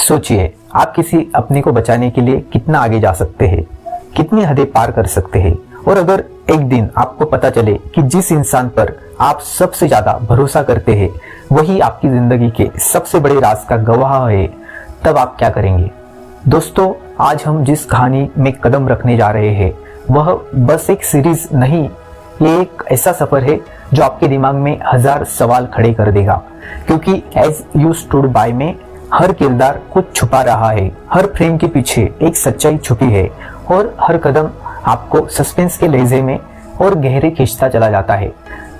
सोचिए, आप किसी अपने को बचाने के लिए कितना आगे जा सकते हैं, कितनी हदें पार कर सकते हैं। और अगर एक दिन आपको पता चले कि जिस इंसान पर आप सबसे ज्यादा भरोसा करते हैं वही आपकी जिंदगी के सबसे बड़े राज का गवाह है, तब आप क्या करेंगे? दोस्तों, आज हम जिस कहानी में कदम रखने जा रहे हैं वह बस एक सीरीज नहीं, ये एक ऐसा सफर है जो आपके दिमाग में 1000 सवाल खड़े कर देगा। क्योंकि एज यू स्टूड बाय में हर किरदार कुछ छुपा रहा है, हर फ्रेम के पीछे एक सच्चाई छुपी है और हर कदम आपको सस्पेंस के लहजे में और गहरे खींचता चला जाता है।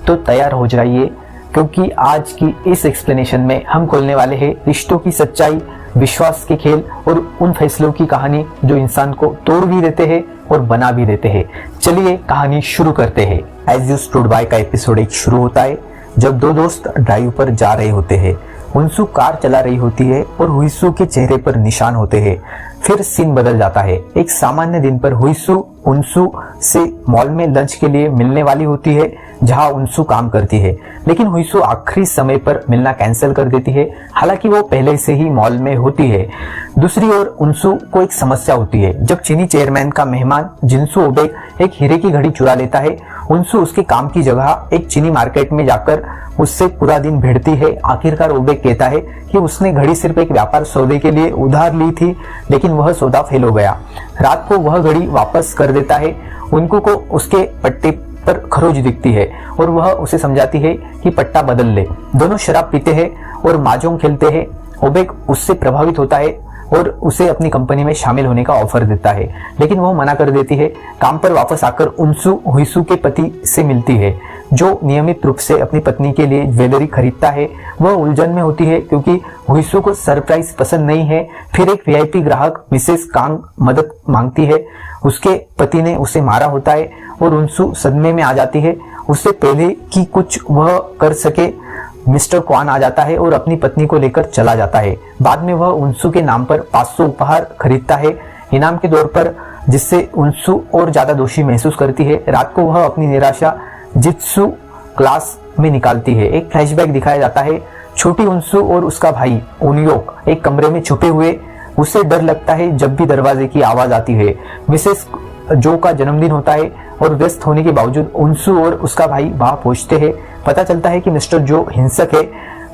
तो तैयार हो जाइए, क्योंकि आज की इस एक्सप्लेनेशन में हम खोलने वाले हैं रिश्तों की सच्चाई, विश्वास के खेल और उन फैसलों की कहानी जो इंसान को तोड़ भी देते हैं और बना भी देते हैं। चलिए कहानी शुरू करते हैं। एज यू स्टूड बाय का एपिसोड 1 शुरू होता है जब दो दोस्त ड्राइव पर जा रहे होते हैं। उनसू कार चला रही होती है और हुईसू के चेहरे पर निशान होते हैं। फिर सीन बदल जाता है। एक सामान्य दिन पर हुईसू उनसू से मॉल में लंच के लिए मिलने वाली होती है जहां उनसू काम करती है, लेकिन हुईसू आखिरी समय पर मिलना कैंसिल कर देती है, हालांकि वो पहले से ही मॉल में होती है। दूसरी ओर उनसू को एक समस्या होती है। जब चीनी चेयरमैन का मेहमान जिनसू ओबेक एक हीरे की घड़ी चुरा लेता है, उनसू उसके काम की जगह एक चीनी मार्केट में जाकर उससे पूरा दिन भिड़ती है। आखिरकार ओबेक कहता है कि उसने घड़ी सिर्फ एक व्यापार सौदे के लिए उधार ली थी, लेकिन वह सौदा फेल हो गया। रात को वह घड़ी वापस कर देता है। उनको को उसके पट्टे पर खरोच दिखती है और वह उसे समझाती है कि पट्टा बदल ले। दोनों शराब पीते हैं और माजोंग खेलते हैं। ओबेक उससे प्रभावित होता है और उसे अपनी कंपनी में शामिल होने का ऑफर देता है, लेकिन वह मना कर देती है। काम पर वापस आकर उनसू हुईसू के पति से मिलती है जो नियमित रूप से अपनी पत्नी के लिए ज्वेलरी खरीदता है। वह उलझन में होती है क्योंकि हुईसू को सरप्राइज पसंद नहीं है। फिर एक वीआईपी ग्राहक मिसेस कांग मदद मांगती है। उसके पति ने उसे मारा होता है और उनसू सदमे में आ जाती है। उससे पहले कि कुछ वह कर सके, मिस्टर क्वान आ जाता है और अपनी पत्नी को लेकर चला जाता है। बाद में वह उनसू के नाम पर 500 उपहार खरीदता है इनाम के तौर पर, जिससे उनसू और ज्यादा दोषी महसूस करती है। रात को वह अपनी निराशा जित्सु क्लास में निकालती है। एक फ्लैशबैक दिखाया जाता है। छोटी उनसू और उसका भाई उनयोक एक कमरे में छुपे हुए। उसे डर लगता है जब भी दरवाजे की आवाज आती है। मिसेस जो का जन्मदिन होता है और व्यस्त होने के बावजूद उनसू और उसका भाई वहां पहुंचते हैं। पता चलता है कि मिस्टर जो हिंसक है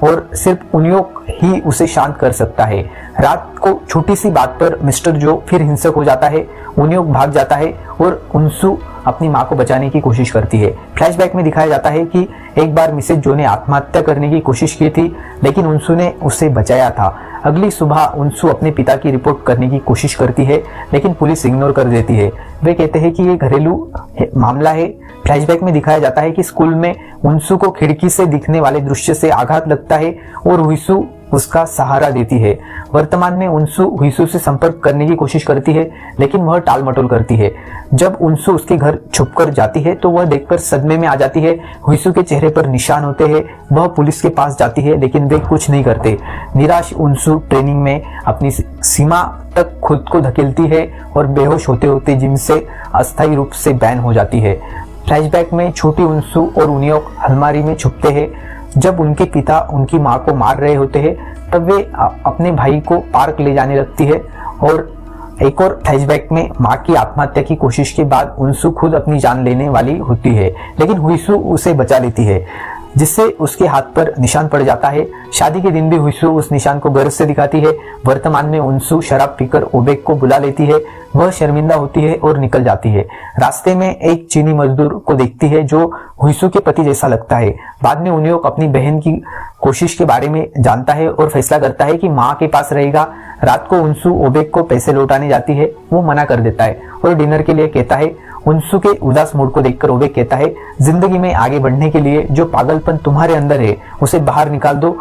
और सिर्फ उनयोक ही उसे शांत कर सकता है। रात को छोटी सी बात पर मिस्टर जो फिर हिंसक हो जाता है। उनयोक भाग जाता है और उनसू अपनी मां को बचाने की कोशिश करती है। फ्लैशबैक में दिखाया जाता है कि एक बार मिसेज जो ने आत्महत्या करने की कोशिश की थी, लेकिन उनसू ने उसे बचाया था। अगली सुबह उनसू अपने पिता की रिपोर्ट करने की कोशिश करती है, लेकिन पुलिस इग्नोर कर देती है। वे कहते हैं कि ये घरेलू मामला है। फ्लैशबैक में दिखाया जाता है कि स्कूल में उनसू को खिड़की से दिखने वाले दृश्य से आघात लगता है और हुईसू उसका सहारा देती है। वर्तमान में उनसू हुईसू से संपर्क करने की कोशिश करती है, लेकिन वह टाल मटोल करती है। जब उनसू उसके घर छुपकर जाती है तो वह देखकर सदमे में आ जाती है। हुईसू के चेहरे पर निशान होते हैं। वह पुलिस के पास जाती है, लेकिन वे कुछ नहीं करते। निराश उनसू ट्रेनिंग में अपनी सीमा तक खुद को धकेलती है और बेहोश होते होते जिम से अस्थायी रूप से बैन हो जाती है। फ्लैशबैक में छोटी उनसू और उनयोक अलमारी में छुपते हैं। जब उनके पिता उनकी मां को मार रहे होते हैं तब वे अपने भाई को पार्क ले जाने लगती है। और एक और फ्लैशबैक में मां की आत्महत्या की कोशिश के बाद उनसू खुद अपनी जान लेने वाली होती है, लेकिन हुईसू उसे बचा लेती है, जिससे उसके हाथ पर निशान पड़ जाता है। शादी के दिन भी हुईसू उस निशान को गर्व से दिखाती है। वर्तमान में उनसू शराब पीकर ओबेक को बुला लेती है। वह शर्मिंदा होती है और निकल जाती है। रास्ते में एक चीनी मजदूर को देखती है जो हुईसू के पति जैसा लगता है। बाद में उनयोक अपनी बहन की कोशिश के बारे में जानता है और फैसला करता है कि मां के पास रहेगा। रात को उनसू ओबेक को पैसे लौटाने जाती है। वो मना कर देता है और डिनर के लिए कहता है। उनसू के उदास मूड को देखकर ओबेक कहता है, जिंदगी में आगे बढ़ने के लिए जो पागलपन तुम्हारे अंदर है उसे बाहर निकाल दो।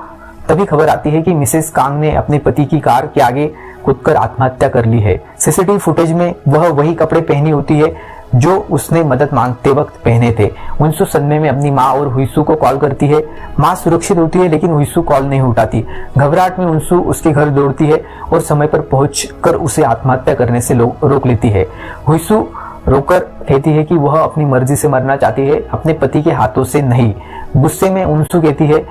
तभी खबर आती है कि मिसेस कांग ने अपने पति की कार के आगे कूदकर आत्महत्या कर ली है। सीसीटीवी फुटेज में वह वही कपड़े पहनी होती है जो उसने मदद मांगते वक्त पहने थे। उनसू सदमे में अपनी माँ और हुईसू को कॉल करती है। माँ सुरक्षित होती है, लेकिन हुईसू कॉल नहीं उठाती। घबराहट में उनसू उसके घर दौड़ती है और समय पर पहुंचकर उसे आत्महत्या करने से रोक लेती है। हुईसू रोकर कहती है कि वह अपनी मर्जी से मरना चाहती है, अपने पति के हाथों से नहीं। गुस्से में उनसू कहती है,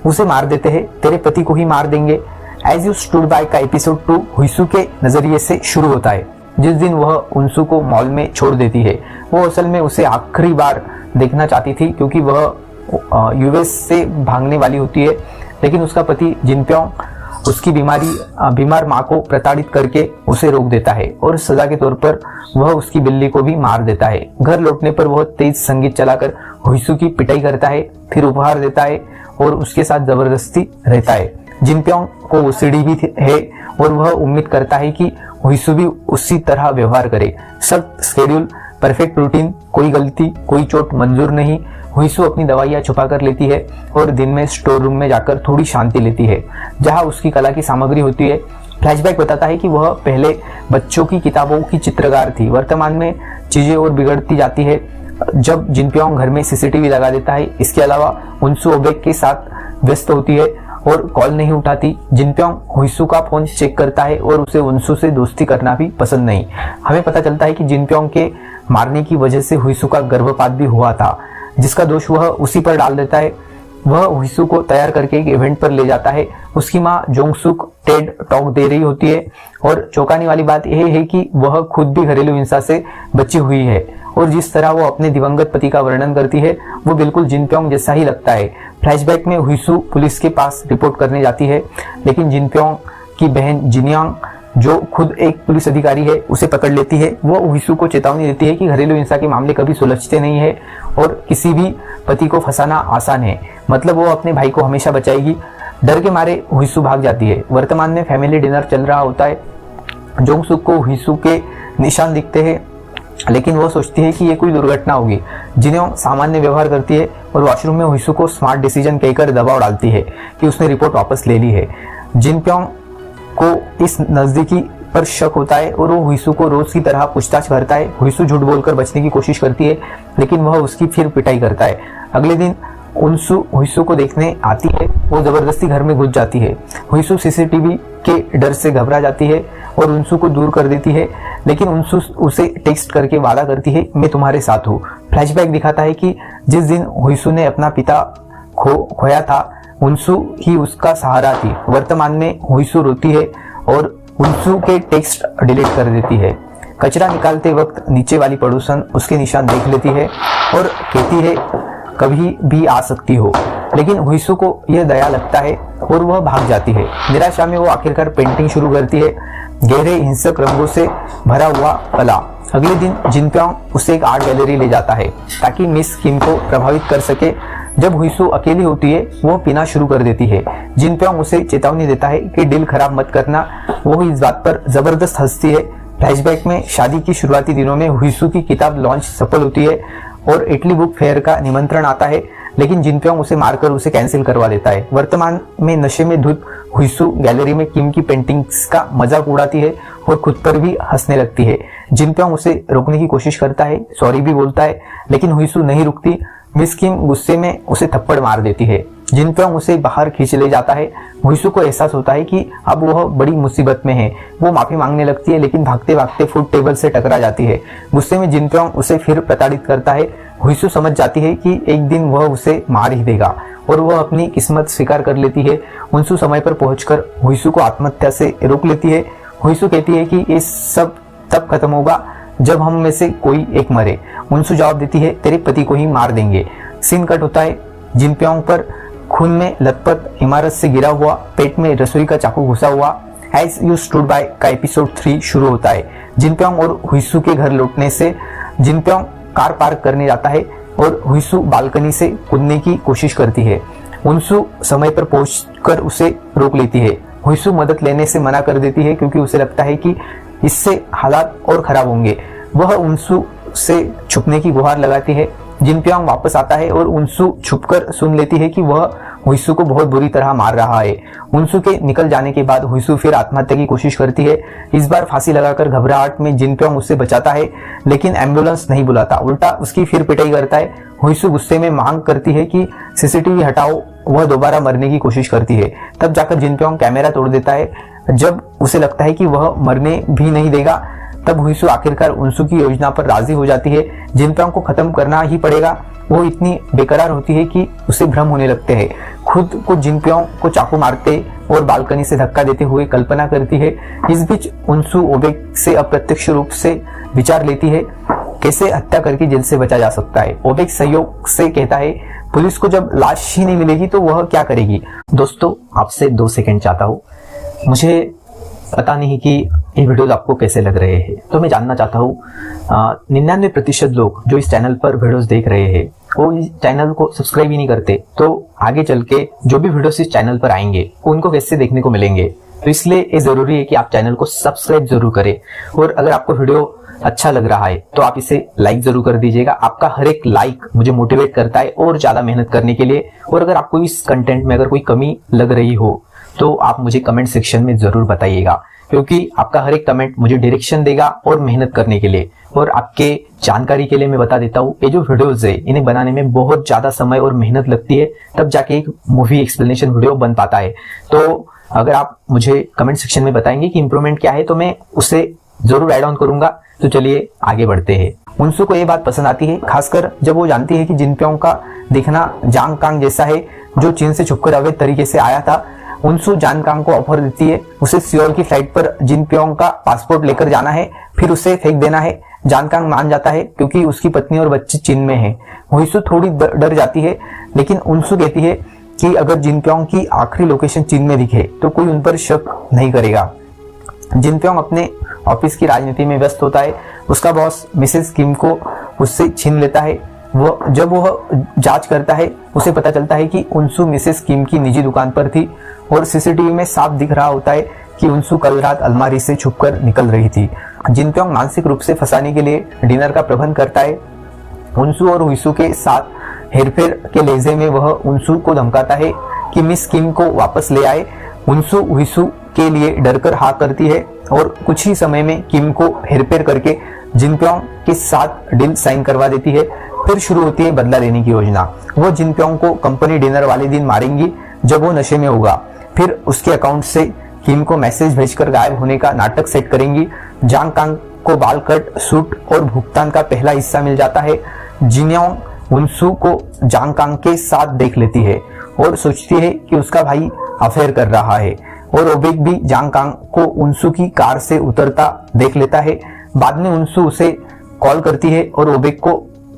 उसे मार देते हैं, तेरे पति को ही मार देंगे। एज यू स्टूड बाय का एपिसोड 2 हुइसू के नजरिए से शुरू होता है। जिस दिन वह उनसू को मॉल में छोड़ देती है, वो असल में उसे आखिरी बार देखना चाहती थी क्योंकि वह यूएस से भागने वाली होती है, लेकिन उसका पति जिनप्योंग उसकी बीमार माँ को प्रताड़ित करके उसे रोक देता है और सजा के तौर पर वह उसकी बिल्ली को भी मार देता है। घर लौटने पर वह तेज संगीत चलाकर हुइसू की पिटाई करता है, फिर उपहार देता है और उसके साथ जबरदस्ती रहता है। जिनप्योंग को ओसीडी भी है और वह उम्मीद करता है कि हुइसू भी उसी तरह व्यवहार करे। सख्त शेड्यूल, परफेक्ट रूटीन, कोई गलती, कोई चोट मंजूर नहीं। हुइसू अपनी दवाइयां छुपा कर लेती है और दिन में स्टोर रूम में जाकर थोड़ी शांति लेती है जहां उसकी कला की सामग्री होती है। फ्लैशबैक बताता है कि वह पहले बच्चों की किताबों की चित्रकार थी। वर्तमान में चीजें और बिगड़ती जाती है जब जिनप्योंग घर में सीसीटीवी लगा देता है। इसके अलावा उनसू ओबेक के साथ व्यस्त होती है और कॉल नहीं उठाती। जिनप्योंग हुइसू का फोन चेक करता है और उसे उनसू से दोस्ती करना भी पसंद नहीं। हमें पता चलता है कि जिनप्योंग के मारने की वजह से हुइसू का गर्भपात भी हुआ था, जिसका दोष वह उसी पर डाल देता है। वह हुइसू को तैयार करके एक इवेंट पर ले जाता है। उसकी माँ जोंगसुक टेड टॉक दे रही होती है और चौंकाने वाली बात यह है कि वह खुद भी घरेलू हिंसा से बची हुई है और जिस तरह वो अपने दिवंगत पति का वर्णन करती है वो बिल्कुल जिनप्योंग जैसा ही लगता है। फ्लैशबैक में हुइसू पुलिस के पास रिपोर्ट करने जाती है, लेकिन जिनप्योंग की बहन जिनयांग जो खुद एक पुलिस अधिकारी है उसे पकड़ लेती है। वो हुइसू को चेतावनी देती है कि घरेलू हिंसा के मामले कभी सुलझते नहीं है और किसी भी पति को फंसाना आसान है, मतलब वो अपने भाई को हमेशा बचाएगी। डर के मारे हुइसू भाग जाती है। वर्तमान में फैमिली डिनर चल रहा होता है। जोंगसुक को हुइसू के निशान दिखते हैं, लेकिन वो सोचती है कि ये कोई दुर्घटना होगी। जिन्हों सामान्य व्यवहार करती है और वॉशरूम में हुइसू को स्मार्ट डिसीजन कहकर दबाव डालती है कि उसने रिपोर्ट वापस ले ली है। जिनप्योंग को इस नजदीकी पर शक होता है और वो हुइसू को रोज की तरह पूछताछ करता है। हुइसू झूठ बोलकर बचने की कोशिश करती है, लेकिन वह उसकी फिर पिटाई करता है। अगले दिन उनसू हुइसू को देखने आती है। वो जबरदस्ती घर में घुस जाती है। हुइसू सीसीटीवी के डर से घबरा जाती है और उनसू को दूर कर देती है, लेकिन उनसू उसे टेक्स्ट करके वादा करती है, मैं तुम्हारे साथ हूँ। फ्लैशबैक दिखाता है कि जिस दिन हुइसू ने अपना पिता खोया था, उनसू ही उसका सहारा थी। वर्तमान में हुइसू रोती है और उनसू के टेक्स्ट डिलीट कर देती है। कचरा निकालते वक्त नीचे वाली पड़ोसन उसके निशान देख लेती है और कहती है कभी भी आ सकती हो, लेकिन हुइसू को यह दया लगता है और वह भाग जाती है। निराशा में वो आखिरकार पेंटिंग शुरू करती है, गहरे हिंसक रंगों से भरा हुआ कला। अगले दिन जिनप्योंग उसे एक आर्ट गैलरी ले जाता है ताकि मिस किम को प्रभावित कर सके। जब हुइसू अकेली होती है वो पीना शुरू कर देती है। जिनप्योंग उसे चेतावनी देता है कि डील खराब मत करना। वो इस बात पर जबरदस्त हंसती है। फ्लैशबैक में शादी की शुरुआती दिनों में हुइसू की किताब लॉन्च सफल होती है और इटली बुक फेयर का निमंत्रण आता है, लेकिन जिनप्योंग उसे मारकर उसे कैंसिल करवा देता है। वर्तमान में नशे में धुत हुइसू गैलरी में किम की पेंटिंग्स का मजाक उड़ाती है और खुद पर भी हंसने लगती है। जिनप्योंग उसे रोकने की कोशिश करता है, सॉरी भी बोलता है, लेकिन हुइसू नहीं रुकती। मिस किम गुस्से में उसे थप्पड़ मार देती है। जिनप्योंग उसे बाहर खींच ले जाता है। हुइसू को एहसास होता है कि अब वह बड़ी मुसीबत में है। वो माफी मांगने लगती है, लेकिन भागते भागते फूड टेबल से टकरा जाती है। गुस्से में जिनप्योंग उसे फिर प्रताड़ित करता है। हुइसू समझ जाती है कि एक दिन वह उसे मार ही देगा और वह अपनी किस्मत स्वीकार कर लेती है। उनसू समय पर पहुंचकर हुइसू को आत्महत्या से रोक लेती है। हुइसू कहती है कि ये सब तब खत्म होगा जब हम में से कोई एक मरे। उनसू जवाब देती है, तेरे पति को ही मार देंगे। सीन कट होता है। जिनप्योंग पर खून में लथपथ इमारत से गिरा हुआ, पेट में रसोई का चाकू घुसा हुआ एज यू स्टूड बाय का एपिसोड 3 शुरू होता है। जिनप्योंग और हुइसू के घर लौटने से जिनप्योंग कार पार्क करने जाता है और हुइसू बालकनी से कूदने की कोशिश करती है। उनसू समय पर पहुंचकर उसे रोक लेती है। हुइसू मदद लेने से मना कर देती है क्योंकि उसे लगता है कि इससे हालात और खराब होंगे। वह उनसू से छुपने की गुहार लगाती है। जिनप्योंग वापस आता है और उनसू छुपकर सुन लेती है कि वह हुइसू को बहुत बुरी तरह मार रहा है। उनसू के निकल जाने के बाद हुइसू फिर आत्महत्या की कोशिश करती है। इस बार फांसी लगाकर घबराहट में जिनप्योंग उसे बचाता है, लेकिन एम्बुलेंस नहीं बुलाता, उल्टा उसकी फिर पिटाई करता है। हुइसू गुस्से में मांग करती है कि सीसीटीवी हटाओ। वह दोबारा मरने की कोशिश करती है। तब जाकर जिनप्योंग कैमरा तोड़ देता है। जब उसे लगता है कि वह मरने भी नहीं देगा, तब हुईसू आखिरकार उनसू की योजना पर राजी हो जाती है। जिनप्योंग को खत्म करना ही पड़ेगा। वो इतनी बेकरार होती है कि उसे भ्रम होने लगते हैं। खुद को जिनप्योंग को चाकू मारते और बालकनी से धक्का देते हुए कल्पना करती है। इस बीच उनसू ओबेक से अप्रत्यक्ष रूप से विचार लेती है कैसे हत्या करके जेल से बचा जा सकता है। ओबेक सहयोग से कहता है पुलिस को जब लाश ही नहीं मिलेगी तो वह क्या करेगी। दोस्तों, आपसे 2 सेकंड चाहता हूँ। मुझे पता नहीं कि ये वीडियोस आपको कैसे लग रहे हैं, तो मैं जानना चाहता हूँ 99% लोग जो इस चैनल पर वीडियोस देख रहे हैं वो इस चैनल को सब्सक्राइब ही नहीं करते, तो आगे चल के जो भी वीडियोस इस चैनल पर आएंगे वो उनको कैसे देखने को मिलेंगे। तो इसलिए ये जरूरी है कि आप चैनल को सब्सक्राइब जरूर करें, और अगर आपको वीडियो अच्छा लग रहा है तो आप इसे लाइक जरूर कर दीजिएगा। आपका हर एक लाइक मुझे मोटिवेट करता है और ज्यादा मेहनत करने के लिए। और अगर आपको इस कंटेंट में अगर कोई कमी लग रही हो तो आप मुझे कमेंट सेक्शन में जरूर बताइएगा, क्योंकि आपका हर एक कमेंट मुझे डायरेक्शन देगा और मेहनत करने के लिए। और आपके जानकारी के लिए मैं बता देता हूँ, ये जो वीडियोस है इन्हें बनाने में बहुत ज्यादा समय और मेहनत लगती है, तब जाके एक मूवी एक्सप्लेनेशन वीडियो बन पाता है। तो अगर आप मुझे कमेंट सेक्शन में बताएंगे कि इंप्रूवमेंट क्या है तो मैं उसे जरूर ऐड ऑन करूंगा। तो चलिए आगे बढ़ते हैं। उनसू को ये बात पसंद आती है, खासकर जब वो जानती है कि जिनप्योंग का दिखना जांग कांग जैसा है जो चीन से छुपकर अवैध तरीके से आया था। उनसू जांग कांग को ऑफर देती है उसे सियोल की फ्लाइट पर जिनप्योंग का पासपोर्ट लेकर जाना है, फिर उसे फेंक देना है। जांग कांग मान जाता है क्योंकि उसकी पत्नी और बच्चे चीन में हैं। हुईसू थोड़ी डर जाती है, लेकिन उनसू कहती है कि अगर जिनप्योंग की आखिरी लोकेशन चीन में दिखे तो कोई उन पर शक नहीं करेगा। जिनप्योंग अपने ऑफिस की राजनीति में व्यस्त होता है। उसका बॉस मिसेस किम को उससे छीन लेता है। जब वह जांच करता है उसे पता चलता है कि उनसू मिसेस किम की निजी दुकान पर थी, और सीसीटीवी में साफ दिख रहा होता है कि उनसू कल रात अलमारी से छुपकर निकल रही थी। जिनप्योंग मानसिक रूप से फंसाने के लिए डिनर का प्रबंध करता है। उनसू और हुईसू के साथ हेरफेर के लहजे में वह उनसू को धमकाता है कि मिस किम को वापस ले आए। उनसू हुईसू के लिए डरकर हाँ करती है और कुछ ही समय में किम को हेरफेर करके जिनप्योंग के साथ डील साइन करवा देती है। फिर शुरू होती है बदला लेने की योजना। वो जिनप्योंग को कंपनी डिनर वाले दिन मारेंगी जब वो नशे में होगा। फिर उसके अकाउंट से किम को मैसेज भेजकर गायब होने का नाटक सेट करेंगी। जांग कांग को बाल कट, सूट और भुगतान का पहला हिस्सा मिल जाता है। जिन्योंग उनसू को जांग कांग के साथ देख लेती है और सोचती है कि उसका भाई अफेयर कर रहा है, और ओबेक भी जांग कांग को उनसू की कार से उतरता देख लेता है। बाद में उनसू उसे कॉल करती है और ओबेक को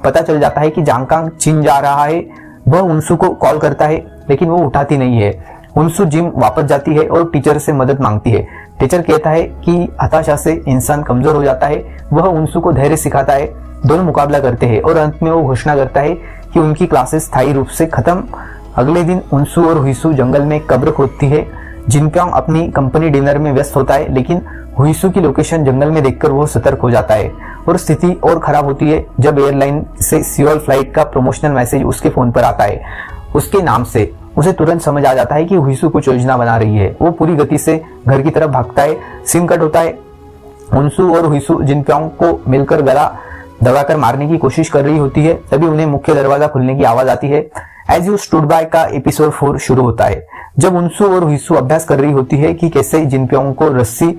पता चल जाता है कि जांग कांग चीन जा रहा है। वह उनसू को कॉल करता है लेकिन वो उठाती नहीं है। उनसू जिम वापस जाती है और टीचर से मदद मांगती है। टीचर कहता है कि हताशा से इंसान कमजोर हो जाता है। वह उनसू को धैर्य सिखाता है। दोनों मुकाबला करते हैं और अंत में वो घोषणा करता है कि उनकी क्लासेस स्थायी रूप से खत्म। अगले दिन उनसू और हुईसू जंगल में कब्र खोदती है। जिनप्योंग अपनी कंपनी डिनर में व्यस्त होता है, लेकिन हुईसू की लोकेशन जंगल में देखकर वो सतर्क हो जाता है। और स्थिति और खराब होती है जब एयरलाइन से सियोल फ्लाइट का प्रमोशनल मैसेज उसके फोन पर आता है उसके नाम से। उसे तुरंत समझ आ जाता है कि हुईसू कुछ योजना बना रही है। वो पूरी गति से घर की तरफ भागता है। सीन कट होता है। उनसू और हुईसू जिनप्योंग को मिलकर गला दबाकर मारने की कोशिश कर रही होती है। तभी उन्हें मुख्य दरवाजा खुलने की आवाज आती है। एज यू स्टूड बाय का एपिसोड 4 शुरू होता है। जब उनसू और हुईसू अभ्यास कर रही होती है कि कैसे जिनप्योंग को रस्सी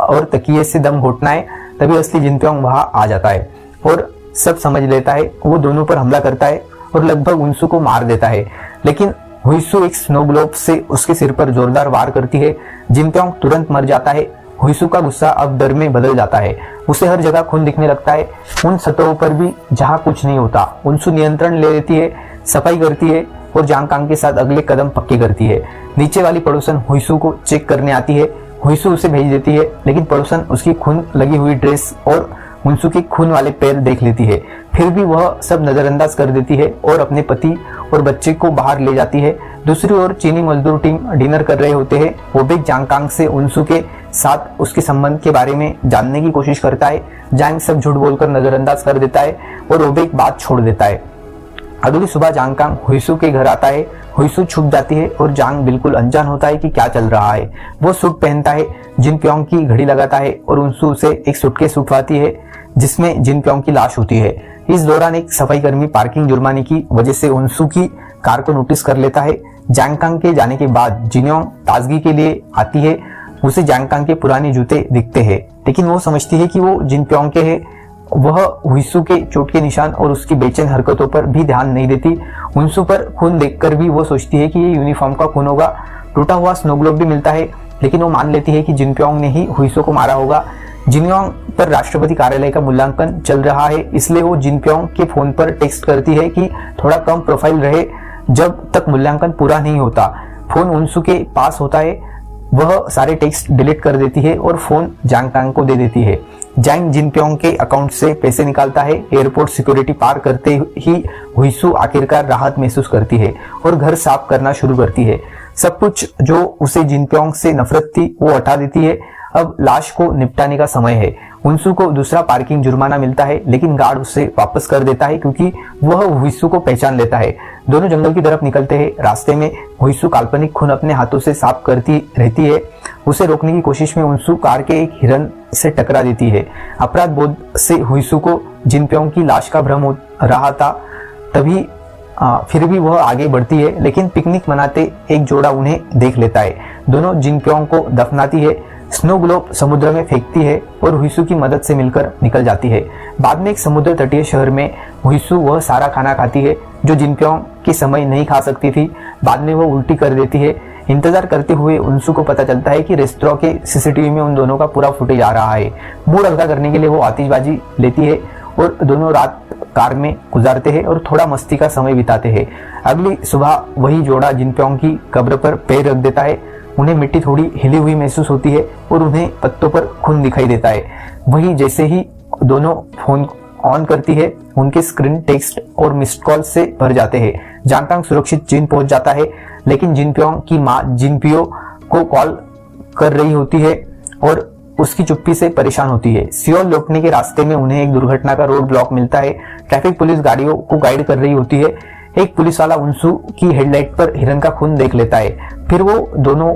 और तकिए से दम घोटना है, तभी असली जिनप्योंग वहां आ जाता है और सब समझ लेता है। वो दोनों पर हमला करता है और लगभग उनसू को मार देता है, लेकिन हुईसू एक स्नो ग्लोब से उसके सिर पर जोरदार वार करती है। जिनप्योंग तुरंत मर जाता है। हुईसू का गुस्सा अब डर में बदल जाता है। उसे हर जगह खून दिखने लगता है, उन सतहों पर भी जहां कुछ नहीं होता। उनसू नियंत्रण ले लेती है, सफाई करती है और जांग कांग के साथ अगले कदम पक्के करती है। नीचे वाली पड़ोसन हुईसू को चेक करने आती है। हुईसू उसे भेज देती है, लेकिन पड़ोसन उसकी खून लगी हुई ड्रेस और उनसू के खून वाले पैर देख लेती है। फिर भी वह सब नजरअंदाज कर देती है और अपने पति और बच्चे को बाहर ले जाती है। दूसरी ओर चीनी मजदूर टीम डिनर कर रहे होते हैं। ओबेक जांग कांग से उनसू के साथ उसके संबंध के बारे में जानने की कोशिश करता है। जांग सब झूठ बोलकर नजरअंदाज कर देता है और ओबेक बात छोड़ देता है। अगली सुबह जांग कांग हुईसू के घर आता है। हुईसू छुप जाती है और जांग बिल्कुल अनजान होता है कि क्या चल रहा है। वो सूट पहनता है, जिनप्योंग की घड़ी लगाता है और उनसू उसे एक सूटकेस उठवाती है जिसमें जिनप्योंग की लाश होती है। इस दौरान एक सफाई कर्मी पार्किंग जुर्माने की वजह से उनसू की कार को नोटिस कर लेता है। जांग कांग के जाने के बाद जिन्योंग ताजगी के लिए आती है। उसे जांगकांग के पुराने जूते दिखते हैं, लेकिन वो समझती है कि वो जिनप्योंग के हैं। वह हुइसू के चोट के निशान और उसकी बेचैन हरकतों पर भी ध्यान नहीं देती। हुइसू पर खून देखकर भी वो सोचती है कि ये यूनिफॉर्म का खून होगा। टूटा हुआ स्नो ग्लोब भी मिलता है, लेकिन वो मान लेती है कि जिनप्योंग ने ही हुइसू को मारा होगा। जिनयोंग पर राष्ट्रपति कार्यालय का मूल्यांकन चल रहा है, इसलिए वो जिनप्योंग के फोन पर टेक्स्ट करती है कि थोड़ा कम प्रोफाइल रहे जब तक मूल्यांकन पूरा नहीं होता। फोन उनसू के पास होता है, वह सारे टेक्स्ट डिलीट कर देती है और फोन जांगकांग को दे देती है। जांग जिनप्योंग के अकाउंट से पैसे निकालता है। एयरपोर्ट सिक्योरिटी पार करते ही हुइसू आखिरकार राहत महसूस करती है और घर साफ करना शुरू करती है। सब कुछ जो उसे जिनप्योंग से नफरत थी वो हटा देती है। अब लाश को निपटाने का समय है। हुइसू को दूसरा पार्किंग जुर्माना मिलता है, लेकिन गार्ड उसे वापस कर देता है क्योंकि वह हुइसू को पहचान लेता है। दोनों जंगल की तरफ निकलते हैं। रास्ते में हुइसू काल्पनिक खून अपने हाथों से साफ करती रहती है। उसे रोकने की कोशिश में हुइसू कार के एक हिरन से टकरा देती है। अपराध बोध से हुइसू को जिनप्योंग की लाश का भ्रम हो रहा था, तभी फिर भी वह आगे बढ़ती है, लेकिन पिकनिक मनाते एक जोड़ा उन्हें देख लेता है। दोनों जिनप्योंग को दफनाती है, स्नो ग्लोब समुद्र में फेंकती है और हुइसू की मदद से मिलकर निकल जाती है। बाद में एक समुद्र तटीय शहर में हुइसू वह सारा खाना खाती है जो जिनप्योंग के समय नहीं खा सकती थी। बाद में वो उल्टी कर देती है। इंतजार करते हुए उनसू को पता चलता है कि रेस्तरां के सीसीटीवी में उन दोनों का पूरा फुटेज आ रहा है। मूड हल्का करने के लिए वो आतिशबाजी लेती है और दोनों रात कार में गुजारते हैं और थोड़ा मस्ती का समय बिताते हैं। अगली सुबह वही जोड़ा जिनप्योंग की कब्र पर पैर रख देता है। उन्हें मिट्टी थोड़ी हिली हुई महसूस होती है और उन्हें पत्तों पर खून दिखाई देता है। वही जैसे ही दोनों फोन ऑन करती है, उनके स्क्रीन टेक्स्ट और मिस्ड कॉल से भर जाते हैं। जांगकांग सुरक्षित चीन पहुंच जाता है, लेकिन जिनप्योंग की मां जिनपियो को कॉल कर रही होती है और उसकी चुप्पी से परेशान होती है। सियोल लौटने के रास्ते में उन्हें एक दुर्घटना का रोड ब्लॉक मिलता है। ट्रैफिक पुलिस गाड़ियों को गाइड कर रही होती है। एक पुलिस वाला उनसू की हेडलाइट पर हिरन का खून देख लेता है। फिर वो दोनों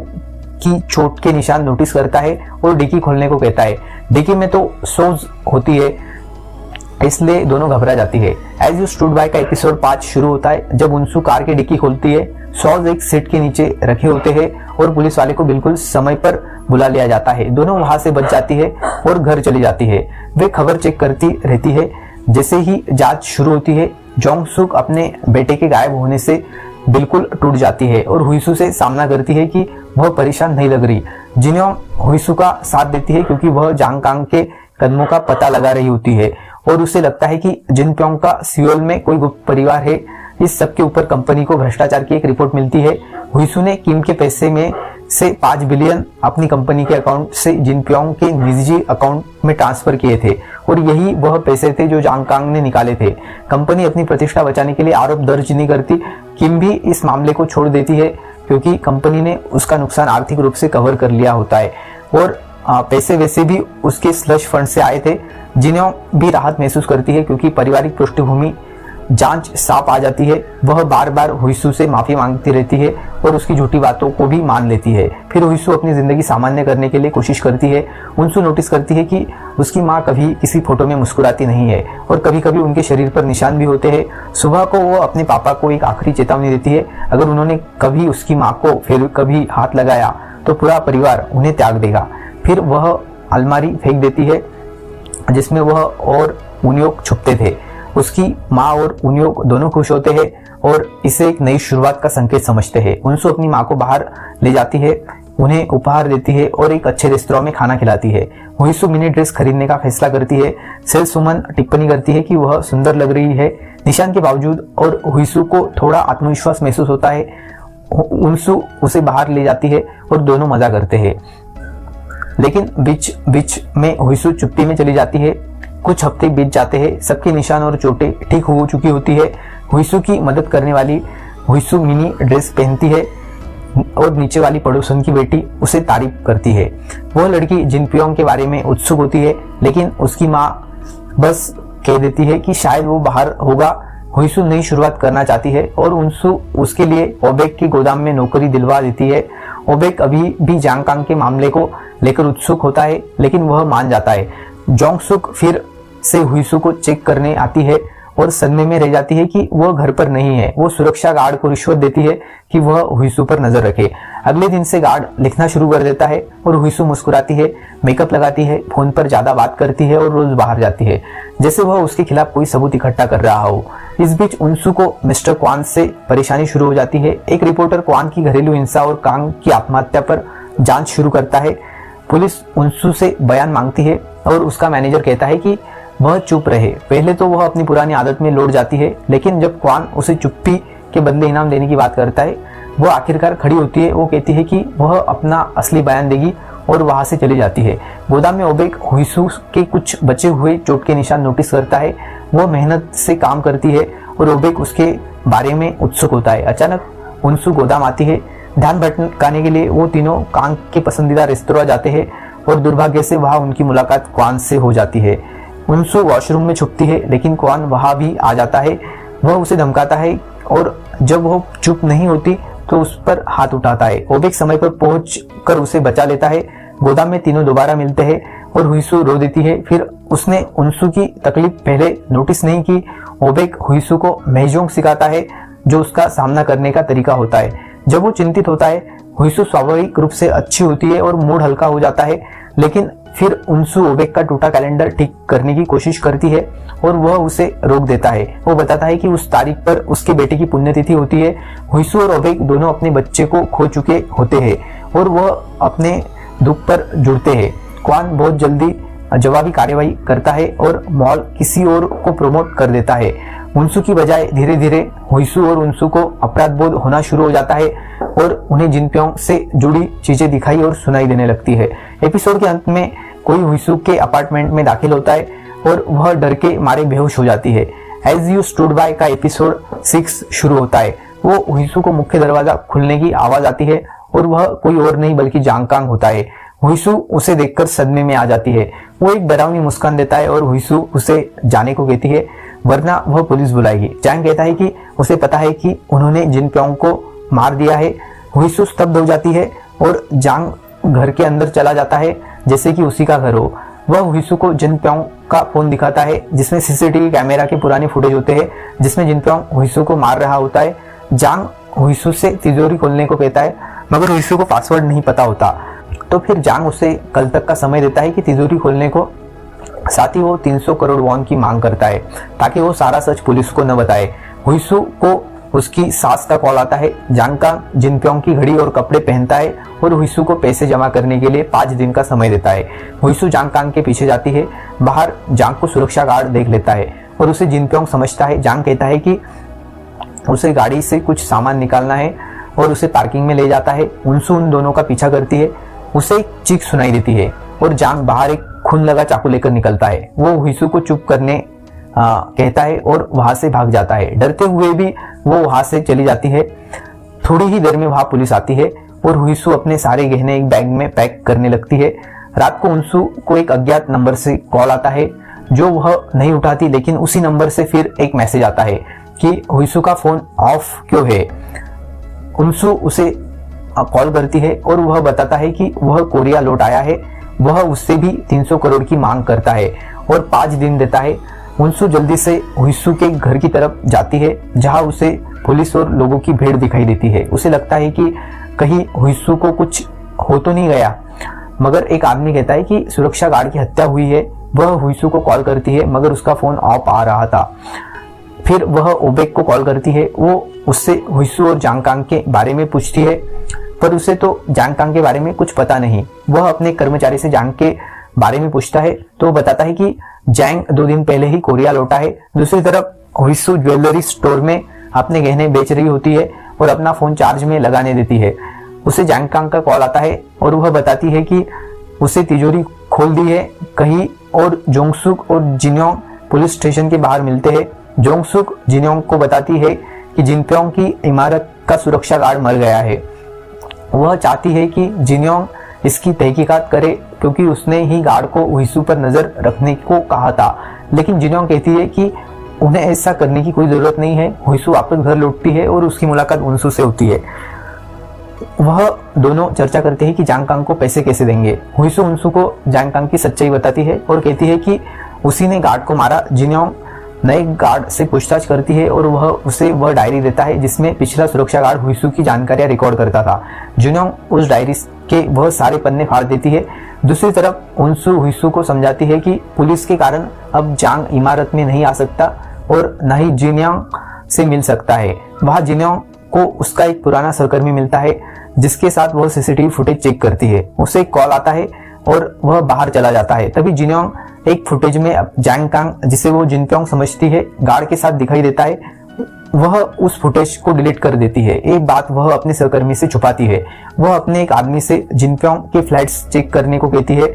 की चोट के निशान नोटिस करता है और डिक्की खोलने को कहता है। डिक्की में तो सोज होती है, इसलिए दोनों घबरा जाती है। एज यू स्टूड बाय का एपिसोड 5 शुरू होता है जब उनसू कार की डिक्की खोलती है। सॉज एक सीट के नीचे रखे होते हैं और पुलिस वाले को बिल्कुल समय पर बुला लिया जाता है। दोनों वहां से बच जाती है और घर चली जाती है। वे खबर चेक करती रहती है। जैसे ही जांच शुरू होती है, जोंग सुक अपने बेटे के गायब होने से बिल्कुल टूट जाती है और हुइसू से सामना करती है कि वह परेशान नहीं लग रही। जिनयोंग हुइसू का साथ देती है क्योंकि वह जांगकांग के कदमों का पता लगा रही होती है और उसे लगता है कि जिनप्योंग का सियोल में कोई गुप्त परिवार है। इस सब के ऊपर कंपनी को भ्रष्टाचार की एक रिपोर्ट मिलती है। हुइसू ने किम के पैसे में से 5 बिलियन अपनी कंपनी के अकाउंट से जिनप्योंग के निजी अकाउंट में ट्रांसफर किए थे और यही वह पैसे थे जो जांगकांग ने निकाले थे। कंपनी अपनी प्रतिष्ठा बचाने के लिए आरोप दर्ज नहीं करती। किम भी इस मामले को छोड़ देती है क्योंकि कंपनी ने उसका नुकसान आर्थिक रूप से कवर कर लिया होता है और पैसे वैसे भी उसके स्लश फंड से आए थे। जिनयोंग भी राहत महसूस करती है क्योंकि पारिवारिक पृष्ठभूमि जांच साफ आ जाती है। वह बार बार हुइसू से माफी मांगती रहती है और उसकी झूठी बातों को भी मान लेती है। फिर हुइसू अपनी जिंदगी सामान्य करने के लिए कोशिश करती है। उनसू नोटिस करती है कि उसकी माँ कभी किसी फोटो में मुस्कुराती नहीं है और कभी कभी उनके शरीर पर निशान भी होते हैं। सुबह को वो अपने पापा को एक आखिरी चेतावनी देती है, अगर उन्होंने कभी उसकी माँ को फिर कभी हाथ लगाया तो पूरा परिवार उन्हें त्याग देगा। फिर वह अलमारी फेंक देती है जिसमें वह और उन्योक छुपते थे। उसकी माँ और उन्योक दोनों खुश होते हैं और इसे एक नई शुरुआत का संकेत समझते हैं। उनसू अपनी माँ को बाहर ले जाती है, उन्हें उपहार देती है और एक अच्छे रेस्तरां में खाना खिलाती है। हुइसू मिनी ड्रेस खरीदने का फैसला करती है। सेल्सवुमन टिप्पणी करती है कि वह सुंदर लग रही है निशान के बावजूद और हुइसू को थोड़ा आत्मविश्वास महसूस होता है। उनसू उसे बाहर ले जाती है और दोनों मजा करते हैं, लेकिन बीच बीच में हुइसू चुप्पी में चली जाती है। कुछ हफ्ते बीत जाते हैं। सबके निशान और चोटें ठीक हो चुकी होती है। हुइसू की मदद करने वाली हुइसू मिनी ड्रेस पहनती है और नीचे वाली पड़ोसन की बेटी उसे तारीफ करती है। वह लड़की जिनप्योंग के बारे में उत्सुक होती है, लेकिन उसकी माँ बस कह देती है कि शायद वो बाहर होगा। हुइसू नई शुरुआत करना चाहती है और उनसू उसके लिए ओबेक के गोदाम में नौकरी दिलवा देती है। ओबेक अभी भी जांगकांग के मामले को लेकर उत्सुक होता है, लेकिन वह मान जाता है। जोंग सुक फिर से हुइसू को चेक करने आती है और सदमे में रह जाती है कि वह घर पर नहीं है। वो सुरक्षा गार्ड को रिश्वत देती है कि वह हुईसू पर नजर रखे। अगले दिन से गार्ड लिखना शुरू कर देता है और हुईसू मुस्कुराती है, मेकअप लगाती है, फोन पर ज्यादा बात करती है और रोज बाहर जाती है, जैसे वह उसके खिलाफ कोई सबूत इकट्ठा कर रहा हो। इस बीच उनसू को मिस्टर क्वान से परेशानी शुरू हो जाती है। एक रिपोर्टर क्वान की घरेलू हिंसा और कांग की आत्महत्या पर जांच शुरू करता है। पुलिस उनसू से बयान मांगती है और उसका मैनेजर कहता है कि वह चुप रहे। पहले तो वह अपनी पुरानी आदत में लौट जाती है, लेकिन जब क्वान उसे चुप्पी के बदले इनाम देने की बात करता है, वह आखिरकार खड़ी होती है। वो कहती है कि वह अपना असली बयान देगी और वहां से चली जाती है। गोदाम में ओबेक हुईसू के कुछ बचे हुए चोट के निशान नोटिस करता है। वह मेहनत से काम करती है और ओबेक उसके बारे में उत्सुक होता है। अचानक उनसू गोदाम आती है। ध्यान भटकाने के लिए वो तीनों कांग के पसंदीदा रेस्तोरां जाते हैं और दुर्भाग्य से वहां उनकी मुलाकात क्वान से हो जाती है। उनसू वॉशरूम में छुपती है, लेकिन क्वान वहां भी आ जाता है। वह उसे धमकाता है और जब वो चुप नहीं होती तो उस पर हाथ उठाता है। ओबेक समय पर पहुंचकर उसे बचा लेता है। गोदाम में तीनों दोबारा मिलते हैं और हुईसू रो देती है। फिर उसने उनसू की तकलीफ पहले नोटिस नहीं की। ओबेक हुईसू को मेहजोंग सिखाता है, जो उसका सामना करने का तरीका होता है। जब वो चिंतित होता है, हुईसू स्वाभाविक रूप से अच्छी होती है और मूड हल्का हो जाता है, लेकिन फिर उनसू ओबेक का टूटा कैलेंडर ठीक करने की कोशिश करती है और वह उसे रोक देता है। वो बताता है कि उस तारीख पर उसके बेटे की पुण्यतिथि होती है। हुईसू और ओबेक दोनों अपने बच्चे को खो चुके होते हैं और वह अपने दुख पर जुड़ते हैं। क्वान बहुत जल्दी जवाबी कार्रवाई करता है और मॉल किसी और को प्रमोट कर देता है। उनसू की बजाय धीरे धीरे हुईसू और उनसू को अपराध बोध होना शुरू हो जाता है और उन्हें जिनप्योंग से जुड़ी चीजें दिखाई और सुनाई देने लगती है। एपिसोड के अंत में कोई हुईसू के अपार्टमेंट में दाखिल होता है और वह डर के मारे बेहोश हो जाती है। एज यू स्टूड बाय का एपिसोड 6 शुरू होता है। वो हुईसू को मुख्य दरवाजा खुलने की आवाज आती है और वह कोई और नहीं बल्कि जांग कांग होता है। हुईसू उसे देखकर सदमे में आ जाती है। वो एक डरावनी मुस्कान देता है और हुईसू उसे जाने को कहती है, वरना वह पुलिस बुलाएगी। जांग कहता है कि उसे पता है कि उन्होंने जिनप्योंग को मार दिया है। हुईसू स्तब्ध हो जाती है और जांग घर के अंदर चला जाता है जैसे कि उसी का घर हो। वह हुईसू को जिनप्योंग का फोन दिखाता है, जिसमें सीसीटीवी कैमरा के पुराने फुटेज होते हैं, जिसमें जिनप्योंग हुईसू को मार रहा होता है। जांग हुईसू से तिजोरी खोलने को कहता है, मगर हुईसू को पासवर्ड नहीं पता होता। तो फिर जांग उसे कल तक का समय देता है कि तिजोरी खोलने को। साथ ही वो 300 करोड़ वॉन की मांग करता है ताकि वो सारा सच पुलिस को न बताए। हुईसू को उसकी सास का कॉल आता है। जांग का जिनप्योंग की घड़ी और कपड़े पहनता है और हुईसू को पैसे जमा करने के लिए 5 दिन का समय देता है। हुईसू जांग कांग के पीछे जाती है। बाहर जांग को सुरक्षा गार्ड देख लेता है और उसे जिनप्योंग समझता है। जांग कहता है कि उसे गाड़ी से कुछ सामान निकालना है और उसे पार्किंग में ले जाता है। उनसू उन दोनों का पीछा करती है। उसे एक चीख सुनाई देती है और जांग बाहर एक खून लगा चाकू लेकर निकलता है। वो हुईसू को चुप करने कहता है और वहां से भाग जाता है। डरते हुए भी वो वहां से चली जाती है। थोड़ी ही देर में वहां पुलिस आती है और हुईसू अपने सारे गहने एक बैग में पैक करने लगती है। रात को उनसू को एक अज्ञात नंबर से कॉल आता है, जो वह नहीं उठाती, लेकिन उसी नंबर से फिर एक मैसेज आता है कि हुईसू का फोन ऑफ क्यों है। उनसू उसे कॉल करती है और वह बताता है कि वह कोरिया लौट आया है। वह उससे भी 300 करोड़ की मांग करता है और 5 दिन देता है। उनसू जल्दी से हुईसू के घर की तरफ जाती है, जहां उसे पुलिस और लोगों की भीड़ दिखाई देती है। उसे लगता है कि कहीं हुईसू को कुछ हो तो नहीं गया, मगर एक आदमी कहता है कि सुरक्षा गार्ड की हत्या हुई है। वह हुईसू को कॉल करती है, मगर उसका फोन ऑफ आ रहा था। फिर वह ओबेक को कॉल करती है। वो उससे हुईसू और जांग कांग के बारे में पूछती है, पर उसे तो जांग कांग के बारे में कुछ पता नहीं। वह अपने कर्मचारी से जांग के बारे में पूछता है तो वो बताता है कि जांग 2 दिन पहले ही कोरिया लौटा है। दूसरी तरफ हुईसू ज्वेलरी स्टोर में अपने गहने बेच रही होती है और अपना फोन चार्ज में लगाने देती है। उसे जांग कांग का कॉल आता है और वह बताती है कि उसे तिजोरी खोल दी है कहीं, और जोंगसुक और जिन्योंग पुलिस स्टेशन के बाहर मिलते हैं। जोंगसुक जिन्योंग को बताती है कि जिनप्योंग की इमारत का सुरक्षा गार्ड मर गया है। वह चाहती है कि जिन्योंग इसकी तहकीकात करे, क्योंकि उसने ही गार्ड को हुईसू पर नजर रखने को कहा था। लेकिन जिन्योंग कहती है कि उन्हें ऐसा करने की कोई जरूरत नहीं है। हुईसू वापस घर लौटती है और उसकी मुलाकात उनसू से होती है। वह दोनों चर्चा करते हैं कि जांग कांग को पैसे कैसे देंगे। हुईसू उनसू को जांग कांग की सच्चाई बताती है और कहती है कि उसी ने गार्ड को मारा। जिन्योंग नए गार्ड से पूछताछ करती है और वह डायरी देता है जिसमें पिछला सुरक्षा गार्ड हुईसू की जानकारियां रिकॉर्ड करता था। जिन्योंग उस डायरी के वह सारे पन्ने फाड़ देती है। दूसरी तरफ उनसू हुईसू को समझाती है कि पुलिस के कारण अब जांग इमारत में नहीं आ सकता और न ही जिन्योंग से मिल सकता है। वहां जिन्योंग को उसका एक पुराना सहकर्मी मिलता है जिसके साथ वह सीसीटीवी फुटेज चेक करती है। उसे एक कॉल आता है और वह बाहर चला जाता है। तभी जिन्योंग एक फुटेज में जैंग कांग, जिसे वो जिनप्योंग समझती है, गार्ड के साथ दिखाई देता है। वह उस फुटेज को डिलीट कर देती है। एक बात वह अपने सहकर्मी से छुपाती है। वह अपने एक आदमी से जिनप्योंग के फ्लैट्स चेक करने को कहती है,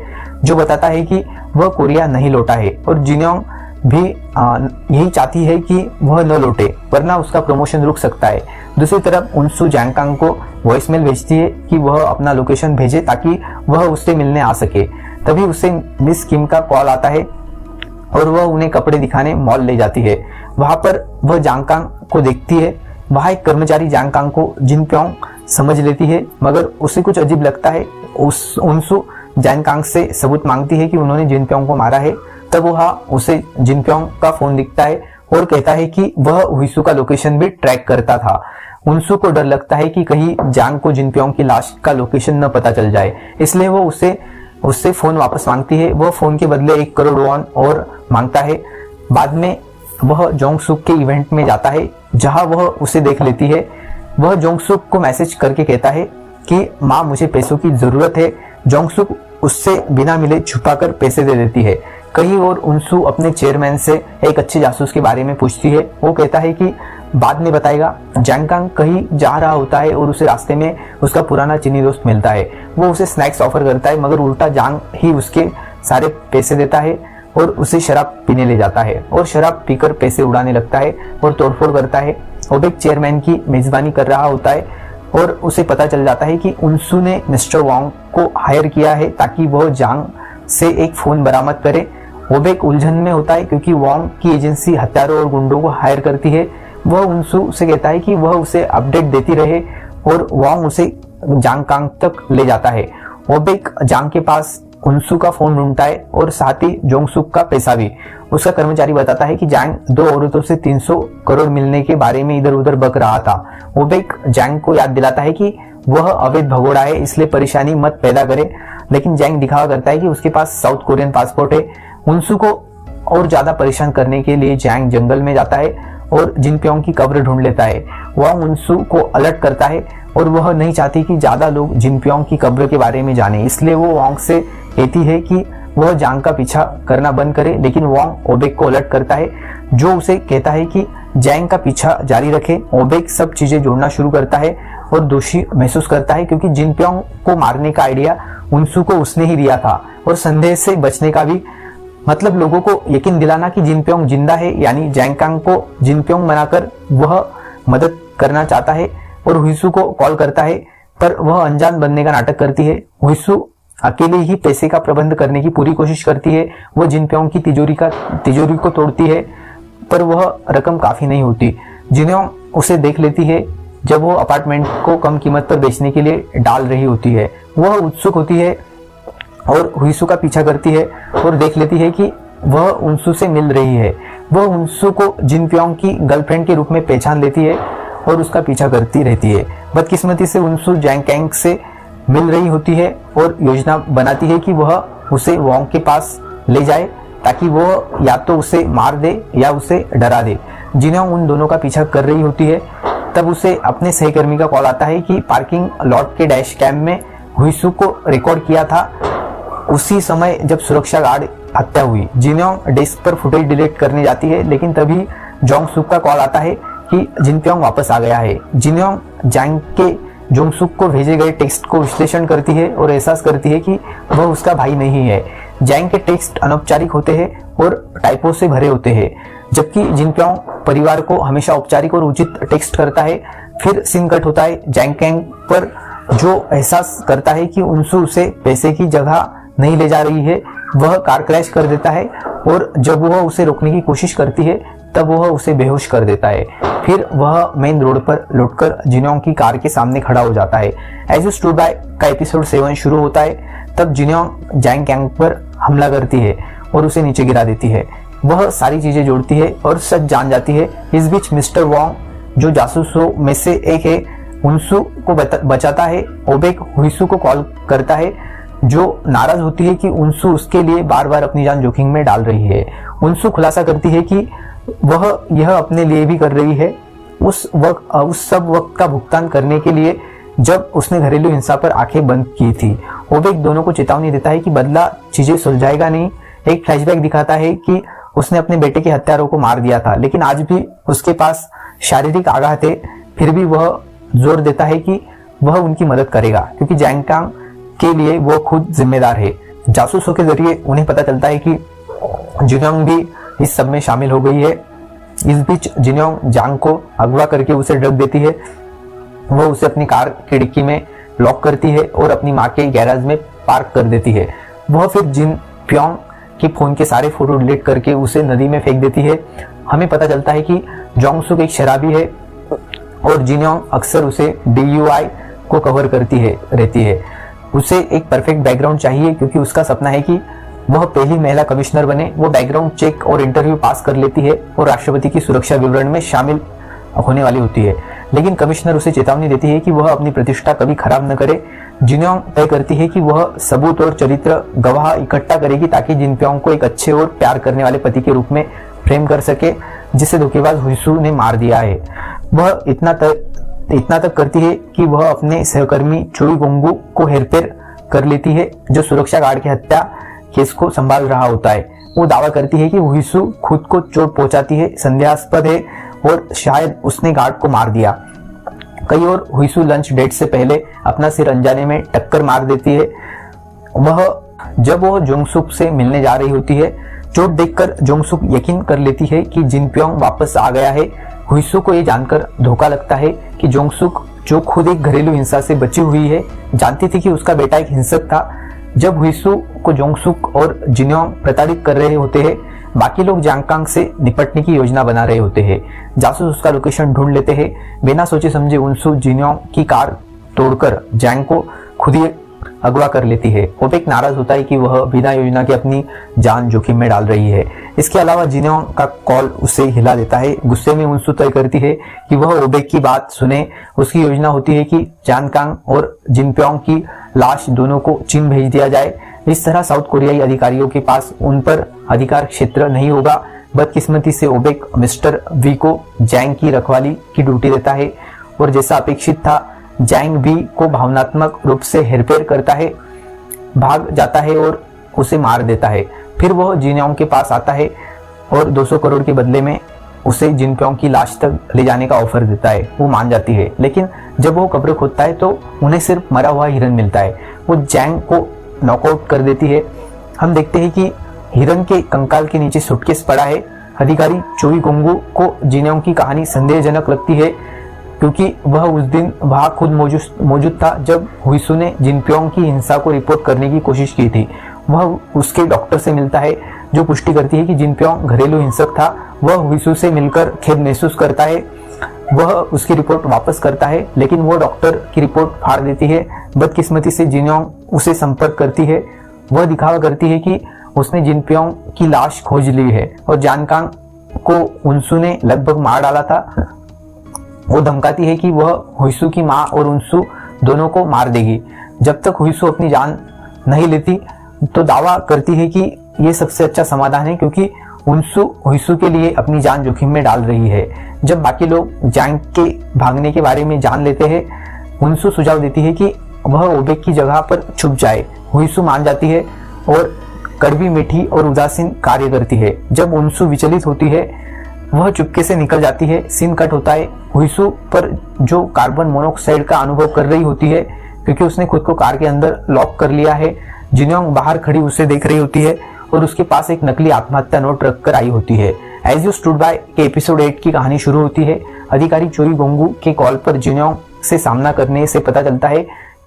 जो बताता है कि वह कोरिया नहीं लौटा है और जिन्योंग भी यही चाहती है कि वह न लौटे, वरना उसका प्रमोशन रुक सकता है। दूसरी तरफ उनसू जैंग कांग को वॉइसमेल भेजती है कि वह अपना लोकेशन भेजे ताकि वह उससे मिलने आ सके। तभी उसे मिस किम का कॉल आता है और वह उन्हें कपड़े दिखाने मॉल ले जाती है। वहां पर वह जैंग कांग को देखती है। वहां एक कर्मचारी जैंग कांग को जिनप्योंग समझ लेती है, मगर उसे कुछ अजीब लगता है। उनसू जैंग कांग से सबूत मांगती है कि उन्होंने जिनप्योंग को मारा है। तब वह उसे जिनप्योंग का फोन दिखता है और कहता है कि वह हुईसू का लोकेशन भी ट्रैक करता था। उनसू को डर लगता है कि कहीं जांग को जिनप्योंग की लाश का लोकेशन न पता चल जाए, इसलिए वो उससे फोन वापस मांगती है। वह फोन के बदले 1 करोड़ वॉन और मांगता है। बाद में वह जोंगसुक के इवेंट में जाता है जहां वह उसे देख लेती है। वह जोंगसुक को मैसेज करके कहता है कि माँ, मुझे पैसों की जरूरत है। जोंगसुक उससे बिना मिले छुपाकर पैसे दे देती है। कहीं और उनसू अपने चेयरमैन से एक अच्छे जासूस के बारे में पूछती है। वो कहता है कि बाद में बताएगा। जैंग कांग कहीं जा रहा होता है और उसे रास्ते में उसका पुराना चीनी दोस्त मिलता है। वो उसे स्नैक्स ऑफर करता है, मगर उल्टा जांग ही उसके सारे पैसे देता है और उसे शराब पीने ले जाता है और शराब पीकर पैसे उड़ाने लगता है और तोड़फोड़ करता है। ओबेक चेयरमैन की मेजबानी कर रहा होता है और उसे पता चल जाता है कि उनसू ने मिस्टर वांग को हायर किया है ताकि वह जांग से एक फोन बरामद करे। ओबेक उलझन में होता है क्योंकि वांग की एजेंसी हत्यारों और गुंडों को हायर करती है। वह उनसू से कहता है कि वह उसे अपडेट देती रहे और वांग उसे जांग कांग तक ले जाता है। ओबेक जांग के पास उनसू का फोन ढूंढता है और साथ ही जोंगसुक का पैसा भी। उसका कर्मचारी बताता है कि जैंग 2 औरतों से 300 करोड़ मिलने के बारे में इधर उधर बक रहा था। ओबेक जैंग को याद दिलाता है कि वह अवैध भगोड़ा है, इसलिए परेशानी मत पैदा करे, लेकिन जैंग दिखावा करता है कि उसके पास साउथ कोरियन पासपोर्ट है। उनसू को और ज्यादा परेशान करने के लिए जैंग जंगल में जाता है और जिनप्योंग की कब्र ढूंढ लेता है। वह उनसू को अलर्ट करता है और वह नहीं चाहती कि ज्यादा लोग जिनप्योंग की कब्र के बारे में जाने, इसलिए वो वांग से कहती है कि वह जांग का पीछा करना बंद करे। लेकिन वांग ओबेक को अलर्ट करता है, जो उसे कहता है कि जैंग का पीछा जारी रखे। ओबेक सब चीजें जोड़ना शुरू करता है और दोषी महसूस करता है क्योंकि जिनप्योंग को मारने का आइडिया उनसू को उसने ही दिया था और संदेह से बचने का भी, मतलब लोगों को यकीन दिलाना कि जिनप्योंग जिंदा है, यानी जैंग कांग को जिनप्योंग बनाकर वह मदद करना चाहता है और हुईसू को कॉल करता है, पर वह अनजान बनने का नाटक करती है। हुईसू अकेले ही पैसे का प्रबंध करने की पूरी कोशिश करती है। वह जिनप्योंग की तिजोरी को तोड़ती है, पर वह रकम काफी नहीं होती। जिन्योंग उसे देख लेती है जब वो अपार्टमेंट को कम कीमत पर बेचने के लिए डाल रही होती है। वह उत्सुक होती है और हुईसू का पीछा करती है और देख लेती है कि वह उनसू से मिल रही है। वह उनसू को जिनप्योंग की गर्लफ्रेंड के रूप में पहचान लेती है और उसका पीछा करती रहती है। बदकिस्मती से उनसू जैंग कांग से मिल रही होती है और योजना बनाती है कि वह उसे वांग के पास ले जाए ताकि वह या तो उसे मार दे या उसे डरा दे। जिन्होंने उन दोनों का पीछा कर रही होती है, तब उसे अपने सहकर्मी का कॉल आता है कि पार्किंग लॉट के डैश कैम में हुईसू को रिकॉर्ड किया था उसी समय जब सुरक्षा गार्ड हत्या हुई। जिन्योंग डेस्क पर फुटेज डिलीट करने जाती है, लेकिन तभी जोंगसुक का कॉल आता है कि जिनप्योंग वापस आ गया है। जिन्योंग जैंग के जोंगसुक को भेजे गए टेक्स्ट को विश्लेषण करती है और एहसास करती है कि वह उसका भाई नहीं है। जैंग के टेक्स्ट अनौपचारिक होते हैं और टाइपो से भरे होते हैं, जबकि जिनप्योंग परिवार को हमेशा औपचारिक और उचित टेक्स्ट करता है। फिर सीन कट होता है जैंग कांग पर, जो एहसास करता है कि उनसू उसे पैसे की जगह नहीं ले जा रही है। वह कार क्रैश कर देता है और जब वह उसे रोकने की कोशिश करती है तब वह उसे बेहोश कर देता है। फिर वह मेन रोड पर लौटकर जिन्योंग की कार के सामने खड़ा हो जाता है। एज यू स्टूड बाय का एपिसोड 7 शुरू होता है। तब जिन्योंग जैंग कांग पर हमला करती है और उसे नीचे गिरा देती है। वह सारी चीजें जोड़ती है और सच जान जाती है। इस बीच मिस्टर वोंग जो जासूसों में से एक है, उनसू को बचाता है। ओबेक हुईसू को कॉल करता है, जो नाराज होती है कि उनसू उसके लिए बार बार अपनी जान जोखिम में डाल रही है। उनसू खुलासा करती है कि वह यह अपने लिए भी कर रही है, उस सब वक्त का भुगतान करने के लिए जब उसने घरेलू हिंसा पर आंखें बंद की थी। ओबेक दोनों को चेतावनी देता है कि बदला चीजें सुलझाएगा नहीं। एक फ्लैशबैक दिखाता है कि उसने अपने बेटे के हत्यारों को मार दिया था, लेकिन आज भी उसके पास शारीरिक आघात है। फिर भी वह जोर देता है कि वह उनकी मदद करेगा, क्योंकि जैंगकांग के लिए वो खुद जिम्मेदार है। जासूसों के जरिए उन्हें पता चलता है कि जिन्योंग भी इस सब में शामिल हो गई है। इस बीच जिन्योंग जांग को अगवा करके उसे ड्रग देती है। वह उसे अपनी कार की डिक्की में लॉक करती है और अपनी माँ के गैराज में पार्क कर देती है। वह फिर जिन प्योंग के फोन के सारे फोटो डिलीट करके उसे नदी में फेंक देती है। हमें पता चलता है कि जोंगसुक एक शराबी है और जिन्योंग अक्सर उसे DUI को कवर करती रहती है। उसे एक परफेक्ट बैकग्राउंड चाहिए, क्योंकि उसका सपना है कि वह पहली महिला कमिश्नर बने। वो बैकग्राउंड चेक और इंटरव्यू पास कर लेती है और राष्ट्रपति की सुरक्षा विवरण में शामिल होने वाली होती है, लेकिन कमिश्नर उसे चेतावनी देती है कि वह अपनी प्रतिष्ठा कभी खराब न करे। जिन्योंग तय करती है कि वह सबूत और चरित्र गवाह इकट्ठा करेगी ताकि जिनप्योंग को एक अच्छे और प्यार करने वाले पति के रूप में फ्रेम कर सके, जिसे धोखेबाज हुईसू ने मार दिया है। वह इतना तक करती है कि वह अपने सहकर्मी चोई गोंगू को हेरफेर कर लेती है, जो सुरक्षा गार्ड की हत्या केस को संभाल रहा होता है। वो दावा करती है कि हुईसू खुद को चोट पहुंचाती है, संदेहास्पद है और शायद उसने गार्ड को मार दिया। कई और हुईसू लंच डेट से पहले अपना सिर अनजाने में टक्कर मार देती है। जब वह जोंगसुक से मिलने जा रही होती है, चोट देखकर जोंगसुक यकीन कर लेती है कि जिनप्योंग वापस आ गया है। हुईसू को यह जानकर धोखा लगता है कि जोंगसुक, जो खुद एक घरेलू हिंसा से बची हुई है, जानती थी कि उसका बेटा एक हिंसक था। जब हुईसू को जोंगसुक और जिन्योंग प्रताड़ित कर रहे होते हैं, बाकी लोग जैंगकांग से निपटने की योजना बना रहे होते हैं। जासूस उसका लोकेशन ढूंढ लेते हैं। बिना सोचे समझे उनसू जिन्योंग की कार तोड़कर जैंग को खुद ही अगवा कर लेती है। ओबेक नाराज होता है कि वह बिना योजना के अपनी जान जोखिम में डाल रही है। इसके अलावा जिन्योंग का कॉल उसे हिला देता है। गुस्से में उनसू तय करती है कि वह ओबेक की बात सुने। उसकी योजना होती है कि जैंगकांग और जिनप्योंग की लाश दोनों को चीन भेज दिया जाए। इस तरह साउथ कोरियाई अधिकारियों के पास उन पर अधिकार क्षेत्र नहीं होगा। बदकिस्मती से ओबेक मिस्टर वी को जैंग की रखवाली की ड्यूटी देता है और जैसा अपेक्षित था, जैंग वी को भावनात्मक रूप से हेरफेर करता है, भाग जाता है और उसे मार देता है। फिर वह जिन्योंग के पास आता है और 200 करोड़ के बदले में उसे जिनप्योंग की लाश तक ले जाने का ऑफर देता है। वो मान जाती है, लेकिन जब वो कब्र खोदता है तो उन्हें सिर्फ मरा हुआ हिरन मिलता है। वो जैंग को नॉकआउट कर देती है। हम देखते हैं कि हिरन के कंकाल के नीचे सूटकेस पड़ा है। अधिकारी चोई गोंगू को जिन्योंग की कहानी संदेहजनक लगती है, क्योंकि वह उस दिन वहां खुद मौजूद था जब हुईसू ने जिनप्योंग की हिंसा को रिपोर्ट करने की कोशिश की थी। वह उसके डॉक्टर से मिलता है, जो पुष्टि करती है कि जिनप्योंग घरेलू हिंसक था। वह हुईसू से मिलकर खेद महसूस करता है। वह उसकी रिपोर्ट वापस करता है, लेकिन वो डॉक्टर की रिपोर्ट फाड़ देती है। बदकिस्मती से जिन्योंग उसे संपर्क करती है। वह दिखावा करती है कि उसने जिनप्योंग की लाश खोज ली है और जैंगकांग को उनसू ने लगभग मार डाला था। वो धमकाती है कि वह हुईसू की माँ और उनसू दोनों को मार देगी जब तक हुईसू अपनी जान नहीं लेती। तो दावा करती है कि ये सबसे अच्छा समाधान है, क्योंकि उनसू हुईसू के लिए अपनी जान जोखिम में डाल रही है। जब बाकी लोग जैंग के भागने के बारे में जान लेते हैं, उनसू सुझाव देती है कि वह ओबेक की जगह पर छुप जाए। हुईसू मान जाती है और कड़वी मीठी और उदासीन कार्य करती है। जब उनसू विचलित होती है, वह चुपके से निकल जाती है। सीन कट होता है। हुईसू पर जो कार्बन मोनोऑक्साइड का अनुभव कर रही होती है, क्योंकि उसने खुद को कार के अंदर लॉक कर लिया है। जिन्योंग बाहर खड़ी उसे देख रही होती है और उसके पास एक नकली आत्महत्या नोट रखकर आई होती है। एज यू स्टूड बाय के एपिसोड 8 की कहानी शुरू होती है। अधिकारी चोई गोंगू के कॉल पर जिन्योंग से सामना करने से पता चलता है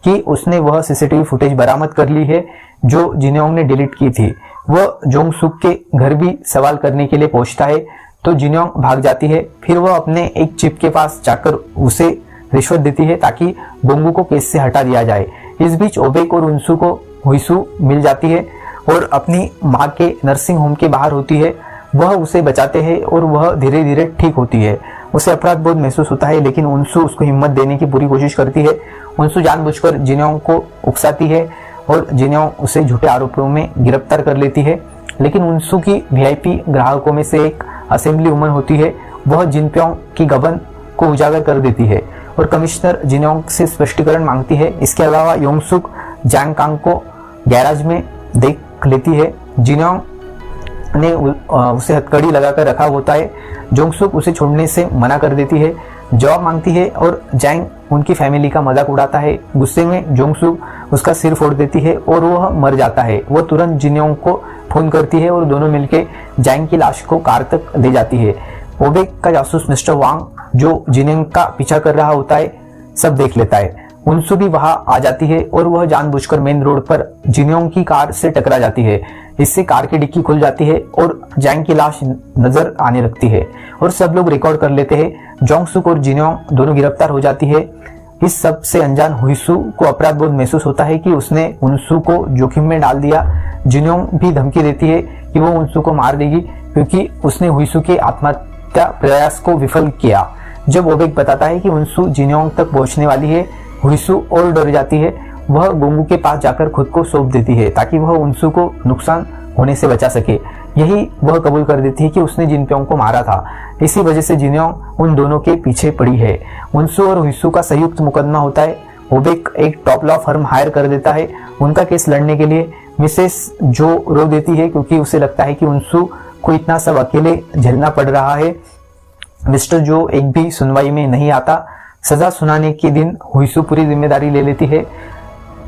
कि उसने वह सीसीटीवी फुटेज बरामद कर ली है जो जिन्योंग ने डिलीट की थी। वह जोंगसुक के घर भी सवाल करने के लिए पहुंचता है, तो जिन्योंग भाग जाती है। फिर वह अपने एक चिप के पास जाकर उसे रिश्वत देती है ताकि गोंगू को केस से हटा दिया जाए। इस बीच ओबेक और उनसू को हुईसू मिल जाती है और अपनी माँ के नर्सिंग होम के बाहर होती है। वह उसे बचाते हैं और वह धीरे धीरे ठीक होती है। उसे अपराध बोध महसूस होता है, लेकिन उनसू उसको हिम्मत देने की पूरी कोशिश करती है। उनसू जानबूझकर जिन्योंग को उकसाती है और जिन्योंग उसे झूठे आरोपों में गिरफ्तार कर लेती है। लेकिन उनसू की वीआईपी ग्राहकों में से एक असेंबली वुमन होती है। वह जिनप्योंग की गबन को उजागर कर देती है और कमिश्नर जिन्योंग से स्पष्टीकरण मांगती है। इसके अलावा योंगसुक जांग कांग को गैराज में देख लेती है। जिन्योंग ने उसे हथकड़ी लगाकर रखा होता है। जोंगसुक उसे छोड़ने से मना कर देती है, जवाब मांगती है और जैंग उनकी फैमिली का मजाक उड़ाता है। गुस्से में जोंगसुक उसका सिर फोड़ देती है और वह मर जाता है। वह तुरंत जिन्योंग को फोन करती है और दोनों मिलकर जैंग की लाश को कार तक ले जाती है। ओबेक का जासूस मिस्टर वांग, जो जिन्योंग का पीछा कर रहा होता है, सब देख लेता है। उनसू भी वहां आ जाती है और वह जानबूझकर मेन रोड पर जिन्योंग की कार से टकरा जाती है। इससे कार की डिक्की खुल जाती है और जैंग की लाश नजर आने लगती है और सब लोग रिकॉर्ड कर लेते हैं। जोंगसुक और जिन्योंग दोनों गिरफ्तार हो जाती है। इस सब से अनजान हुईसू को अपराध बोध महसूस होता है कि उसने उनसू को जोखिम में डाल दिया। जिन्योंग भी धमकी देती है कि वो उनसू को मार देगी क्योंकि उसने हुईसू के आत्महत्या प्रयास को विफल किया। जब ओबेक बताता है कि उनसू जिन्योंग तक पहुंचने वाली है, हुईसू और डर जाती है। वह गोंगू के पास जाकर खुद को सौंप देती है ताकि वह उनसू को नुकसान होने से बचा सके। यही वह कबूल कर देती है कि उसने जिनप्योंग को मारा था। इसी वजह से जिन्योंग उन दोनों के पीछे पड़ी है। उनसू और हुईसू का संयुक्त मुकदमा होता है। ओबेक एक टॉप लॉ फर्म हायर कर देता है उनका केस लड़ने के लिए। मिसेस जो रो देती है क्योंकि उसे लगता है कि उनसू को इतना सब अकेले झेलना पड़ रहा है। मिस्टर जो एक भी सुनवाई में नहीं आता। सजा सुनाने के दिन हुईसू पूरी जिम्मेदारी ले लेती है।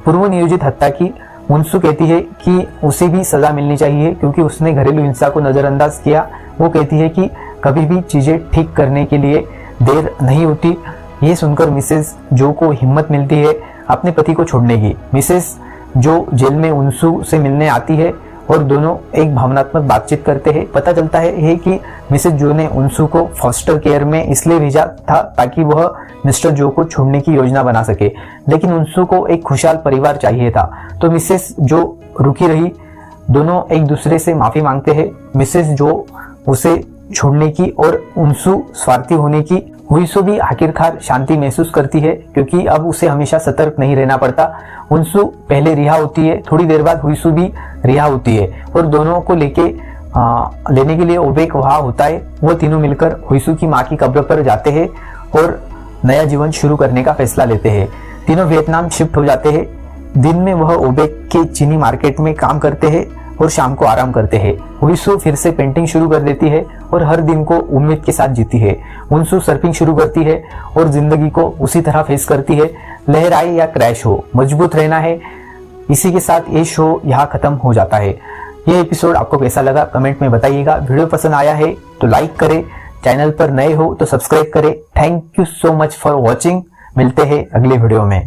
पूर्व नियोजित हत्या की उनसू कहती है कि उसे भी सजा मिलनी चाहिए क्योंकि उसने घरेलू हिंसा को नजरअंदाज किया। वो कहती है कि कभी भी चीजें ठीक करने के लिए देर नहीं होती। ये सुनकर मिसेस जो को हिम्मत मिलती है अपने पति को छोड़ने की। मिसेस जो जेल में उनसू से मिलने आती है और दोनों एक भावनात्मक बातचीत करते हैं। पता चलता है कि मिसेस जो ने उनसू को फॉस्टर केयर में इसलिए भेजा था ताकि वह मिस्टर जो को छोड़ने की योजना बना सके, लेकिन उनसू को एक खुशहाल परिवार चाहिए था। तो मिसेस जो रुकी रही। दोनों एक दूसरे से माफी मांगते हैं। मिसेस जो उसे छोड़ने की और उनसू स्वार्थी होने की। हुईसू भी आखिरकार शांति महसूस करती है क्योंकि अब उसे हमेशा सतर्क नहीं रहना पड़ता। उनसू पहले रिहा होती है, थोड़ी देर बाद हुईसू भी रिहा होती है और दोनों को लेने के लिए ओबेक वहां होता है। वो तीनों मिलकर हुईसू की मां की कब्र पर जाते हैं और नया जीवन शुरू करने का फैसला लेते हैं। तीनों वियतनाम शिफ्ट हो जाते हैं। दिन में वह ओबेक के चीनी मार्केट में काम करते हैं और शाम को आराम करते हैं। हुईसू फिर से पेंटिंग शुरू कर देती है और हर दिन को उम्मीद के साथ जीती है। उनसू सर्फिंग शुरू करती है और जिंदगी को उसी तरह फेस करती है। लहर आए या क्रैश हो, मजबूत रहना है। इसी के साथ ये शो यहाँ खत्म हो जाता है। ये एपिसोड आपको कैसा लगा कमेंट में बताइएगा। वीडियो पसंद आया है तो लाइक करें, चैनल पर नए हो तो सब्सक्राइब करें। Thank you so much for watching. मिलते हैं अगले वीडियो में।